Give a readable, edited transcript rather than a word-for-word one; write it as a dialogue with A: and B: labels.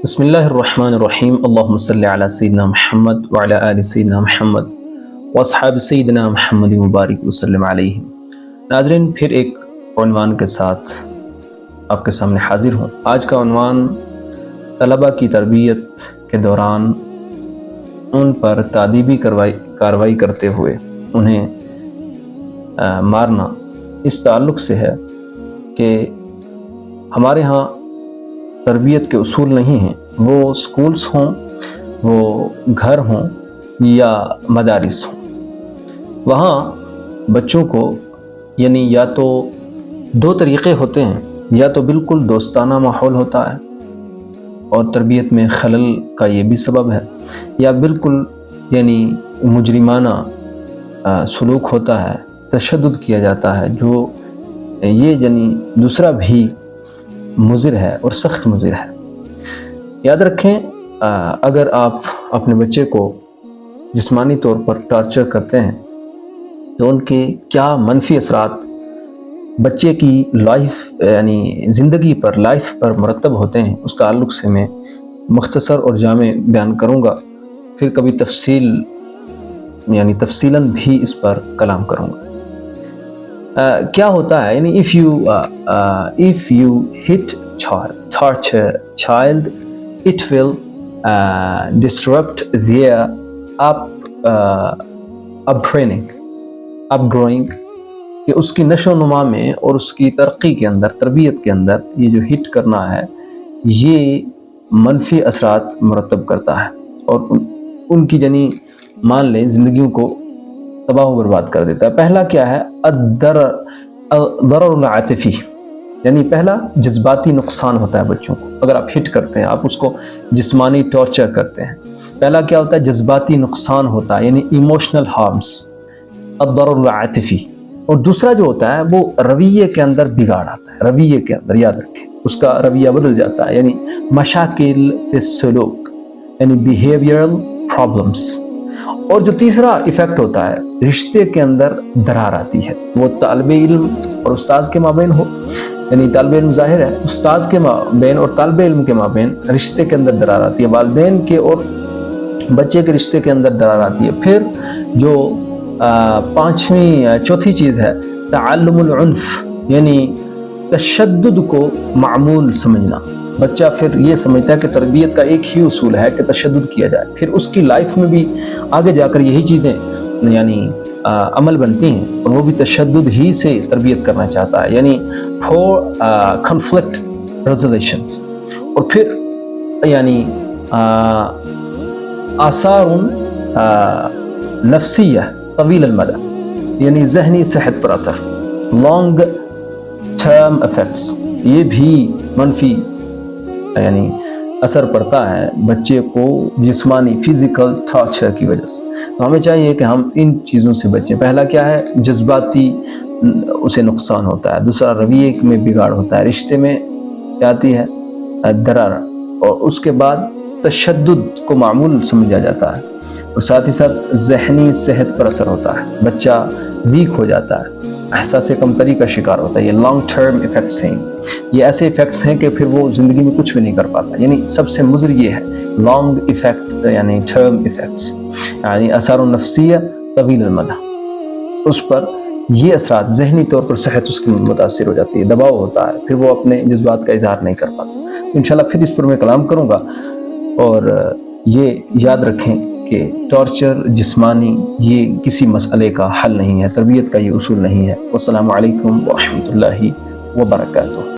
A: بسم اللہ الرحمن الرحیم، اللہم صلی علی سیدنا محمد وعلی آل سیدنا محمد واصحاب سیدنا محمد مبارک وسلم علیہ۔ ناظرین، پھر ایک عنوان کے ساتھ آپ کے سامنے حاضر ہوں۔ آج کا عنوان طلبہ کی تربیت کے دوران ان پر تادیبی کارروائی کرتے ہوئے انہیں مارنا اس تعلق سے ہے کہ ہمارے ہاں تربیت کے اصول نہیں ہیں، وہ سکولز ہوں، وہ گھر ہوں یا مدارس ہوں، وہاں بچوں کو یا تو دو طریقے ہوتے ہیں، یا تو بالکل دوستانہ ماحول ہوتا ہے اور تربیت میں خلل کا یہ بھی سبب ہے، یا بالکل مجرمانہ سلوک ہوتا ہے، تشدد کیا جاتا ہے، جو یہ دوسرا بھی مضر ہے اور سخت مضر ہے۔ یاد رکھیں، اگر آپ اپنے بچے کو جسمانی طور پر ٹارچر کرتے ہیں تو ان کے کیا منفی اثرات بچے کی زندگی پر، لائف پر مرتب ہوتے ہیں، اس تعلق سے میں مختصر اور جامع بیان کروں گا، پھر کبھی تفصیلاً بھی اس پر کلام کروں گا۔ کیا ہوتا ہے، if you hit torture child, it will disrupt their upgrowing، کہ اس کی نشو و نما میں اور اس کی ترقی کے اندر، تربیت کے اندر یہ جو ہٹ کرنا ہے یہ منفی اثرات مرتب کرتا ہے اور ان کی مان لیں زندگیوں کو تباہ و برباد کر دیتا ہے۔ پہلا کیا ہے؟ الضرر العاطفی، پہلا جذباتی نقصان ہوتا ہے بچوں کو۔ اگر آپ ہٹ کرتے ہیں، آپ اس کو جسمانی ٹارچر کرتے ہیں، پہلا کیا ہوتا ہے؟ جذباتی نقصان ہوتا ہے، ایموشنل ہارمز، الضرر العاطفی۔ اور دوسرا جو ہوتا ہے وہ رویے کے اندر بگاڑ آتا ہے، رویے کے اندر، یاد رکھیں اس کا رویہ بدل جاتا ہے، مشاکل فی السلوک، بیہیویئرل پرابلمز۔ اور جو تیسرا ایفیکٹ ہوتا ہے، رشتے کے اندر درار آتی ہے، وہ طالب علم اور استاذ کے مابین ہو، طالب علم ظاہر ہے، استاذ کے مابین اور طالب علم کے مابین رشتے کے اندر درار آتی ہے، والدین کے اور بچے کے رشتے کے اندر درار آتی ہے۔ پھر جو چوتھی چیز ہے تعلم العنف، تشدد کو معمول سمجھنا۔ بچہ پھر یہ سمجھتا ہے کہ تربیت کا ایک ہی اصول ہے کہ تشدد کیا جائے، پھر اس کی لائف میں بھی آگے جا کر یہی چیزیں عمل بنتی ہیں، اور وہ بھی تشدد ہی سے تربیت کرنا چاہتا ہے، فور کنفلکٹ ریزولوشن۔ اور پھر آثار نفسیہ طویل المدى، ذہنی صحت پر اثر، لانگ ٹرم افیکٹس، یہ بھی منفی اثر پڑتا ہے بچے کو جسمانی فزیکل ٹارچر کی وجہ سے۔ تو ہمیں چاہیے کہ ہم ان چیزوں سے بچیں۔ پہلا کیا ہے؟ جذباتی اسے نقصان ہوتا ہے، دوسرا رویے میں بگاڑ ہوتا ہے، رشتے میں آتی ہے درار، اور اس کے بعد تشدد کو معمول سمجھا جاتا ہے، اور ساتھ ہی ساتھ ذہنی صحت پر اثر ہوتا ہے، بچہ ویک ہو جاتا ہے، احساس کمتری کا شکار ہوتا ہے۔ یہ لانگ ٹرم ایفیکٹس ہیں، یہ ایسے ایفیکٹس ہیں کہ پھر وہ زندگی میں کچھ بھی نہیں کر پاتا۔ سب سے مضر یہ ہے لانگ ایفیکٹ، ٹرم ایفیکٹس، آثار نفسیہ طویل المدى، اس پر یہ اثرات ذہنی طور پر صحت اس کی متاثر ہو جاتی ہے، دباؤ ہوتا ہے، پھر وہ اپنے جذبات کا اظہار نہیں کر پاتا۔ انشاءاللہ پھر اس پر میں کلام کروں گا، اور یہ یاد رکھیں کہ ٹارچر جسمانی یہ کسی مسئلے کا حل نہیں ہے، تربیت کا یہ اصول نہیں ہے۔ والسلام علیکم ورحمۃ اللہ وبرکاتہ۔